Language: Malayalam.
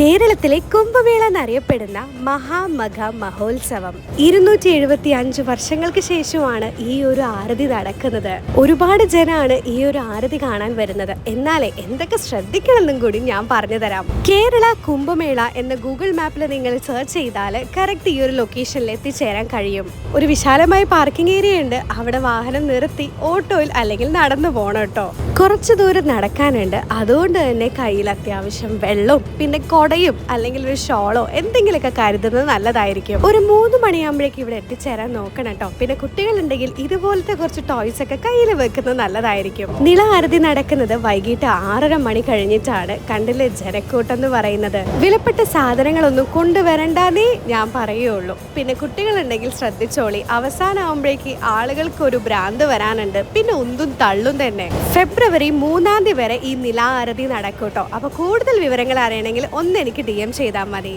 കേരളത്തിലെ കുംഭമേള എന്നറിയപ്പെടുന്ന മഹാമഘ മഹോത്സവം 275 വർഷങ്ങൾക്ക് ശേഷമാണ് ഈ ഒരു ആരതി നടക്കുന്നത്. ഒരുപാട് ജനാണ് ഈ ഒരു ആരതി കാണാൻ വരുന്നത്. എന്നാലേ എന്തൊക്കെ ശ്രദ്ധിക്കണമെന്നും കൂടി ഞാൻ പറഞ്ഞു തരാം. കേരള കുംഭമേള എന്ന ഗൂഗിൾ മാപ്പിൽ നിങ്ങൾ സെർച്ച് ചെയ്താൽ കറക്റ്റ് ഈ ഒരു ലൊക്കേഷനിൽ എത്തിച്ചേരാൻ കഴിയും. ഒരു വിശാലമായ പാർക്കിംഗ് ഏരിയ ഉണ്ട്. അവിടെ വാഹനം നിർത്തി ഓട്ടോയിൽ അല്ലെങ്കിൽ നടന്നു പോകണം കേട്ടോ. കുറച്ച് ദൂരം നടക്കാനുണ്ട്. അതുകൊണ്ട് തന്നെ കയ്യിൽ അത്യാവശ്യം വെള്ളവും പിന്നെ കൊടയും അല്ലെങ്കിൽ ഒരു ഷോളോ എന്തെങ്കിലുമൊക്കെ കരുതുന്നത് നല്ലതായിരിക്കും. ഒരു 3 മണിയാകുമ്പോഴേക്കും ഇവിടെ എത്തിച്ചേരാൻ നോക്കണം കേട്ടോ. പിന്നെ കുട്ടികളുണ്ടെങ്കിൽ ഇതുപോലത്തെ കുറച്ച് ടോയ്സ് ഒക്കെ കയ്യിൽ വെക്കുന്നത് നല്ലതായിരിക്കും. നില ആരതി നടക്കുന്നത് വൈകിട്ട് 6:30 മണി കഴിഞ്ഞിട്ടാണ്. കണ്ടില്ലേ ജനക്കൂട്ടം എന്ന് പറയുന്നത്. വിലപ്പെട്ട സാധനങ്ങളൊന്നും കൊണ്ടുവരണ്ടെന്നേ ഞാൻ പറയുള്ളൂ. പിന്നെ കുട്ടികളുണ്ടെങ്കിൽ ശ്രദ്ധിച്ചോളി. അവസാനമാകുമ്പോഴേക്ക് ആളുകൾക്ക് ഒരു ഭ്രാന്ത് വരാനുണ്ട്. പിന്നെ ഉന്തും തള്ളും തന്നെ. ഫെബ്രുവരി 3-ാം തീയതി വരെ ഈ നില ആരതി നടക്കൂട്ടോ. അപ്പോൾ കൂടുതൽ വിവരങ്ങൾ അറിയണമെങ്കിൽ ഒന്ന് എനിക്ക് DM ചെയ്താൽ മതി.